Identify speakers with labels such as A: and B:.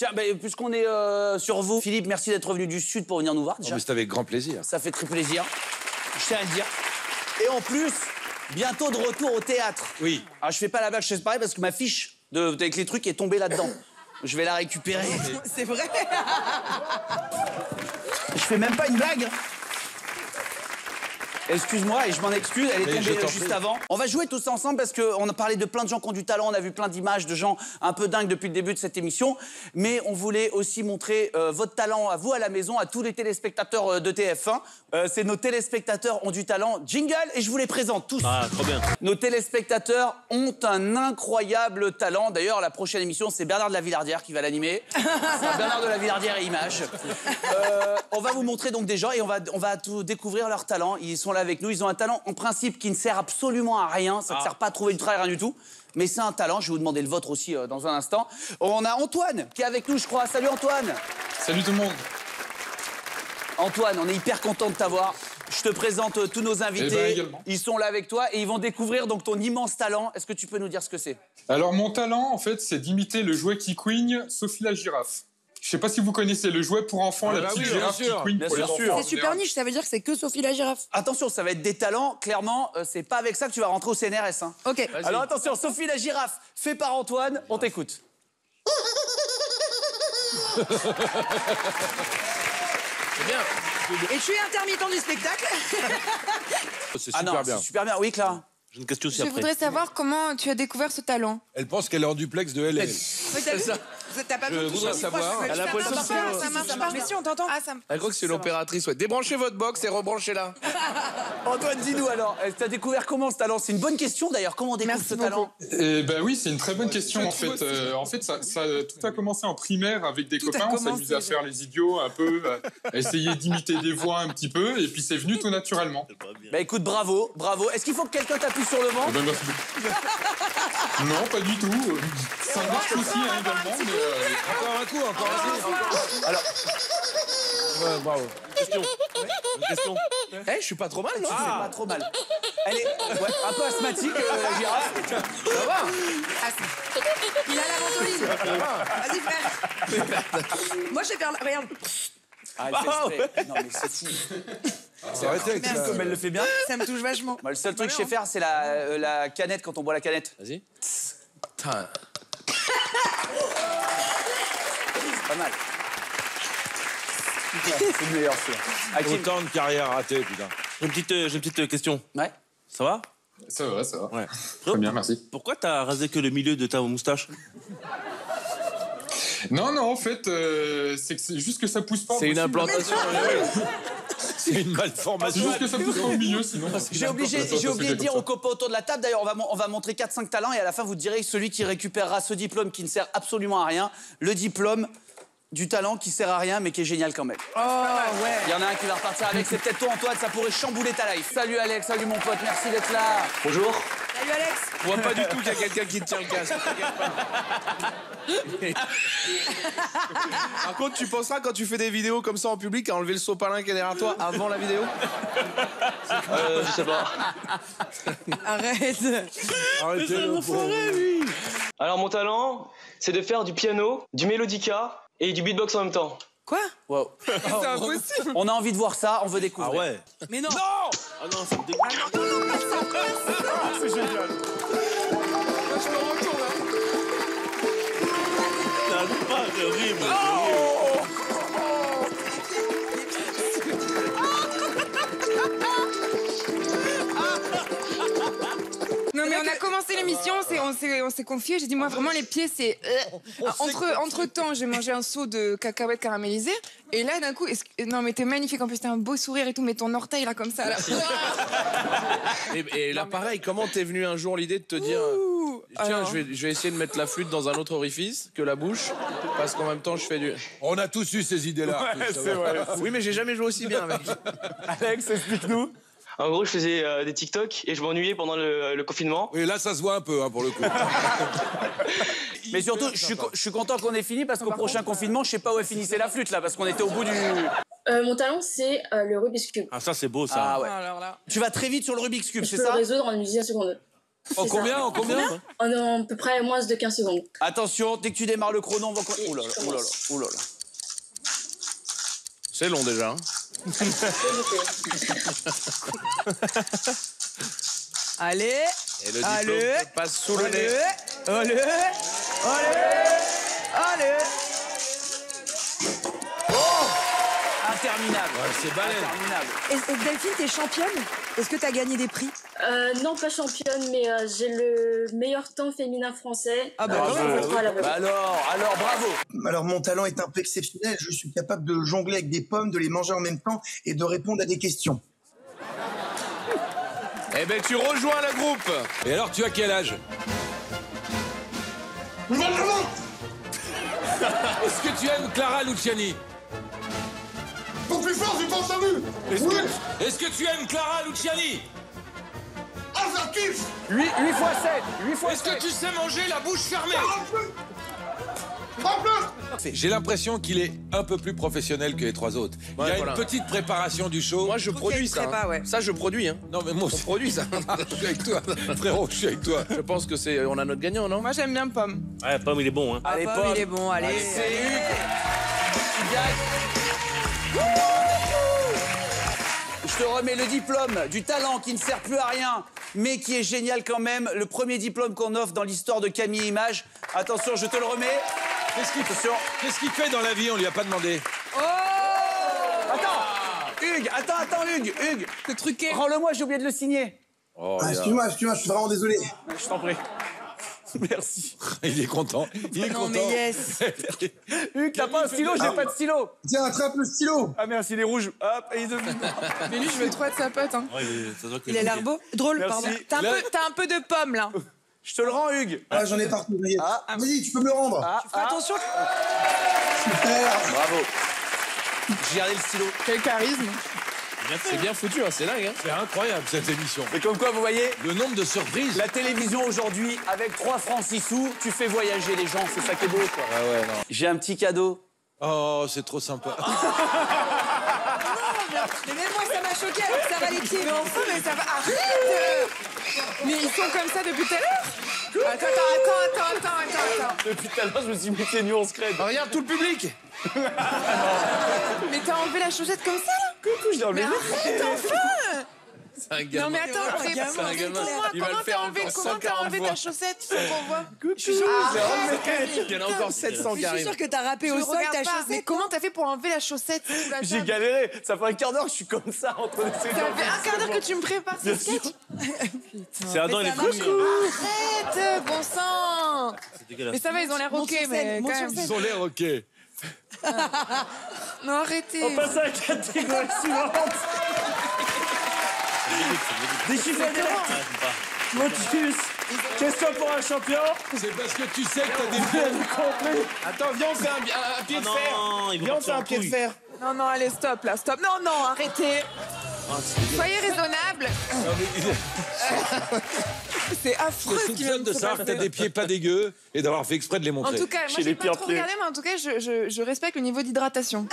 A: Tiens, bah, puisqu'on est sur vous, Philippe, merci d'être revenu du Sud pour venir nous voir. Déjà.
B: Oh, mais c'est avec grand plaisir.
A: Ça fait très plaisir, je tiens à le dire. Et en plus, bientôt de retour au théâtre.
B: Oui.
A: Alors, je fais pas la blague, je sais pareil parce que ma fiche avec les trucs est tombée là-dedans. Je vais la récupérer.
C: C'est vrai.
A: Je fais même pas une blague. Excuse-moi, et je m'en excuse, elle est tombée juste avant. On va jouer tous ensemble parce qu'on a parlé de plein de gens qui ont du talent, on a vu plein d'images de gens un peu dingues depuis le début de cette émission, mais on voulait aussi montrer votre talent à vous à la maison, à tous les téléspectateurs de TF1. C'est nos téléspectateurs ont du talent. Jingle, et je vous les présente tous.
D: Ah, trop bien.
A: Nos téléspectateurs ont un incroyable talent. D'ailleurs, la prochaine émission, c'est Bernard de la Villardière qui va l'animer. Bernard de la Villardière et Images. On va vous montrer donc des gens et on va tout découvrir leur talent. Ils sont là avec nous. Ils ont un talent, en principe, qui ne sert absolument à rien. Ça ne sert pas à trouver du travail, rien du tout. Mais c'est un talent. Je vais vous demander le vôtre aussi dans un instant. On a Antoine qui est avec nous, je crois. Salut Antoine.
E: Salut tout le monde.
A: Antoine, on est hyper content de t'avoir. Je te présente tous nos invités.
E: Également.
A: Ils sont là avec toi et ils vont découvrir donc ton immense talent. Est-ce que tu peux nous dire ce que c'est?
E: Alors mon talent, en fait, c'est d'imiter le jouet qui couigne, Sophie la girafe. Je sais pas si vous connaissez le jouet pour enfants, la petite girafe qui couigne pour les enfants.
C: C'est super niche, ça veut dire que c'est que Sophie la girafe.
A: Attention, ça va être des talents. Clairement, c'est pas avec ça que tu vas rentrer au CNRS. Hein.
C: Ok.
A: Alors attention, Sophie la girafe, fait par Antoine. On t'écoute.
D: C'est bien.
C: Et tu es intermittent du spectacle.
B: C'est
A: Ah
B: super
A: non,
B: bien.
A: c'est super bien. Oui, Clara.
D: J'ai une question aussi
F: Je
D: après.
F: voudrais savoir comment tu as découvert ce talent.
B: Elle pense qu'elle est en duplex de LL.
C: Oui, t'as vu
D: ça.
C: T'as pas besoin de
D: voudrais
C: toucher.
D: savoir.
C: Moi, je
D: Elle a
C: peux
D: l'impression
C: faire
D: que c'est
C: ça,
D: un-
C: ça marche pas. Mais si, on t'entend.
F: Ah, ça me...
D: Elle croit que c'est l'opératrice. Ouais. Débranchez votre box et rebranchez-la.
A: Antoine, dis-nous alors, t'as découvert comment ce talent? C'est une bonne question d'ailleurs. Comment on découvre
C: Merci
A: ce
C: beaucoup.
A: talent?
E: Ben oui, c'est une très bonne question en fait. Tout a commencé en primaire avec des
C: Tout a
E: copains. On
C: commencé,
E: s'amusait à faire les idiots un peu, à essayer d'imiter des voix un petit peu, et puis c'est venu tout naturellement.
A: Bah écoute, bravo, bravo. Est-ce qu'il faut que quelqu'un t'appuie sur le ventre?
E: Eh ben, merci beaucoup. Non, pas du tout. Ça marche aussi hein, également. Mais,
B: Encore un coup, encore un coup.
A: Alors,
B: Ouais, bravo.
D: Question. Une question. Eh, je suis pas trop mal, non
A: c'est pas trop mal. Elle est un peu asthmatique, la girafe.
D: Ça va.
C: Il a la ventoline. Vas-y, frère. Moi, je vais faire la... Regarde.
A: Ah, elle fait exprès. Non, mais c'est fou.
B: C'est arrêté avec ça.
A: Comme elle le fait bien.
C: Ça me touche vachement.
A: Moi, le seul truc que je sais faire, c'est la canette quand on boit la canette.
D: Vas-y. Putain.
A: C'est pas mal. C'est le meilleur, celui-là.
B: Autant de carrières ratées, putain.
D: J'ai une petite question.
A: Ouais.
D: Ça va?
E: ça va, ça va.
D: Ouais.
E: Très bien, merci.
D: Pourquoi t'as rasé que le milieu de ta moustache?
E: Non, en fait, c'est juste que ça pousse pas.
D: C'est une implantation.
B: C'est une
E: C'est
B: malformation.
E: juste que ça pousse pas au milieu, sinon.
A: J'ai oublié de dire aux copains autour de la table, d'ailleurs, on va montrer 4-5 talents et à la fin, vous direz celui qui récupérera ce diplôme qui ne sert absolument à rien, le diplôme du talent qui sert à rien mais qui est génial quand même.
C: Oh, ouais.
A: Il y en a un qui va repartir avec, c'est peut-être toi Antoine, ça pourrait chambouler ta life. Salut Alex, salut mon pote, merci d'être là. Bonjour.
C: Salut, Alex.
D: Je vois pas du tout qu'il y a quelqu'un qui te tient le casque. Par contre, tu penseras quand tu fais des vidéos comme ça en public à enlever le sopalin qui est derrière toi avant la vidéo? Je sais pas.
C: Arrête.
B: Arrêtez le pauvre.
G: Alors mon talent, c'est de faire du piano, du mélodica et du beatbox en même temps.
C: Quoi?
A: Wow.
C: C'est impossible.
A: On a envie de voir ça, on veut découvrir.
B: Ah ouais.
C: Mais non.
D: Ah non, c'est dégueu.
B: C'est génial.
D: Je me retourne là. C'est horrible.
F: Non mais on a commencé l'émission, on s'est confié, j'ai dit moi vraiment les pieds c'est... Entre temps j'ai mangé un seau de cacahuètes caramélisées et là d'un coup, non mais t'es magnifique en plus, t'as un beau sourire et tout, mais ton orteil là comme ça là.
D: Et là pareil, comment t'es venu un jour l'idée de te dire tiens,
F: alors.
D: je vais essayer de mettre la flûte dans un autre orifice que la bouche parce qu'en même temps je fais du...
B: On a tous eu ces idées-là.
A: C'est vrai.
D: Oui mais j'ai jamais joué aussi bien avec.
A: Alex, explique-nous.
G: En gros, je faisais des TikTok et je m'ennuyais pendant le confinement.
B: Oui, là, ça se voit un peu, hein, pour le coup.
A: Mais surtout, je suis content qu'on ait fini parce qu'au prochain confinement, je sais pas où est finissait la flûte là, parce qu'on était au bout du...
H: Mon talent, c'est le Rubik's Cube.
D: Ah ça c'est beau ça.
A: Ah ouais.
F: Alors là.
A: Tu vas très vite sur le Rubik's Cube,
H: Je
A: c'est
H: peux le
A: ça?
H: résoudre en une dizaine de secondes.
B: En combien? En combien?
H: En à peu près moins de 15 secondes.
A: Attention, dès que tu démarres le chrono, on va... Oh là là, oh là là, oh là là.
D: C'est long déjà. Hein.
F: Allez.
D: Et le diplôme passe sous le nez.
F: Allez.
A: Interminable.
B: Ouais, c'est balèze.
A: Interminable.
I: Et Delphine, t'es championne? Est-ce que t'as gagné des prix?
H: Non, pas championne, mais j'ai le meilleur temps féminin français.
F: Ah bah
A: Bravo.
H: Voilà,
A: Bah alors, bravo.
J: Alors mon talent est un peu exceptionnel, je suis capable de jongler avec des pommes, de les manger en même temps et de répondre à des questions.
D: Eh ben tu rejoins le groupe.
B: Et alors, tu as quel âge? Est-ce que tu aimes Clara Luciani?
J: Pour plus fort, j'ai pas entendu.
B: Est-ce que tu aimes Clara Luciani?
J: Assertif.
A: 8 x 7. 8 x
B: Est-ce que tu sais manger la bouche fermée?
J: Plus.
B: J'ai l'impression qu'il est un peu plus professionnel que les trois autres. Il y a
D: voilà.
B: une petite préparation du show.
D: Moi je produis
F: qu'il
D: ça.
F: prépa, ouais.
D: Ça je produis. Hein.
B: Non mais moi
D: On
B: aussi.
D: produit ça.
B: Je suis avec toi. Frérot, je suis avec toi.
D: Je pense que c'est on a notre gagnant, non?
F: Moi, j'aime bien Pomme.
K: Ouais, Pomme, il est bon, hein.
A: Allez,
F: Pomme,
A: Pomme.
F: il est bon, allez.
A: C'est Hugues qui gagne. Je te remets le diplôme du talent qui ne sert plus à rien, mais qui est génial quand même. Le premier diplôme qu'on offre dans l'histoire de Camille Images. Attention, je te le remets.
B: Qu'est-ce qu'il fait dans la vie? On lui a pas demandé.
A: Attends, Hugues.
F: C'est truqué.
A: Rends-le-moi, j'ai oublié de le signer.
B: Oh,
J: Excuse-moi, je suis vraiment désolé.
A: Je t'en prie. Merci.
B: il est content. Il est
I: Non,
B: content.
I: mais yes.
A: Hugues, t'as pas un stylo? J'ai pas de stylo.
J: Tiens, attrape le stylo.
A: Ah merci, il est rouge. Hop, et il devine.
F: Mais lui, je veux trop être sa pote. Hein.
K: Ouais, ça doit que
I: Il a l'air beau. Drôle,
A: Merci.
I: pardon.
F: T'as un peu de Pomme, là.
A: Je te le rends, Hugues.
J: Ah, j'en ai partout. Vas-y, tu peux me le rendre.
I: Fais attention.
J: Super.
A: Bravo. J'ai gardé le stylo.
F: Quel charisme.
D: C'est bien foutu, hein, c'est dingue. Hein.
B: C'est incroyable cette émission.
A: Et comme quoi, vous voyez,
B: Le nombre de surprises.
A: la télévision aujourd'hui, avec 3 francs 6 sous, tu fais voyager les gens, c'est ça qui est beau, quoi.
B: Ah ouais, non.
A: J'ai un petit cadeau.
B: Oh, c'est trop sympa.
I: Mais même moi, ça m'a choqué alors que ça va les pieds.
F: Mais enfin, mais ça va. Arrête. Mais ils sont comme ça depuis tout à l'heure. Attends.
A: Depuis tout à l'heure, je me suis mis pieds nus en scred.
D: Regarde tout le public.
F: Mais t'as enlevé la chaussette comme ça, là?
A: Coucou, je l'ai enlevé.
F: Arrête, enfin.
D: C'est un gamin.
F: Non, mais attends,
D: C'est un gamin.
F: raconte-moi,
D: Il va le
F: comment
D: faire
F: t'as enlevé,
D: encore
F: comment t'as
D: 140
F: enlevé
D: fois.
F: ta chaussette? Faut qu'on voit.
D: Il y en a encore 700
I: Je
D: qui
I: suis
D: arrivent.
I: sûre que t'as rappé
F: Je
I: au sol
F: regarde
I: ta
F: pas.
I: chaussette.
F: Mais comment t'as fait pour enlever la chaussette sous la
A: J'ai
F: table?
A: galéré. Ça fait un quart d'heure que je suis comme ça entre les
F: Ça fait un quart d'heure que tu me prépares ce sketch.
K: C'est Adam, il est
I: ça marche.
K: fou.
F: Arrête, bon sang.
K: C'est dégueulasse.
F: Mais ça va, ils ont l'air
I: Monte
F: ok,
I: sur scène,
F: mais
I: monte
F: quand
I: sur
F: même.
I: scène.
B: Ils ont l'air ok.
F: Non, arrêtez.
A: On passe à la catégorie suivante. Déchiffrer des lettres. Motus. Question pour un champion.
B: C'est parce que tu sais que t'as des films.
D: Attends, viens, on fait un pied de
K: Non,
D: fer.
K: il veut
D: Viens, on
K: partir
D: fait un
K: en
D: pied de
K: couille.
D: fer.
F: Non, allez, stop, là, stop. Non, arrêtez. Soyez raisonnable. C'est affreux ce qui vient
B: Soupçonne
F: de
B: de
F: se
B: savoir que t'as
F: passer.
B: des pieds pas dégueux et d'avoir fait exprès de les
F: En
B: montrer.
F: tout cas, moi,
A: Chez
F: j'ai
A: les
F: pas
A: pires
F: trop
A: pieds.
F: regardé, mais en tout cas, je respecte le niveau d'hydratation.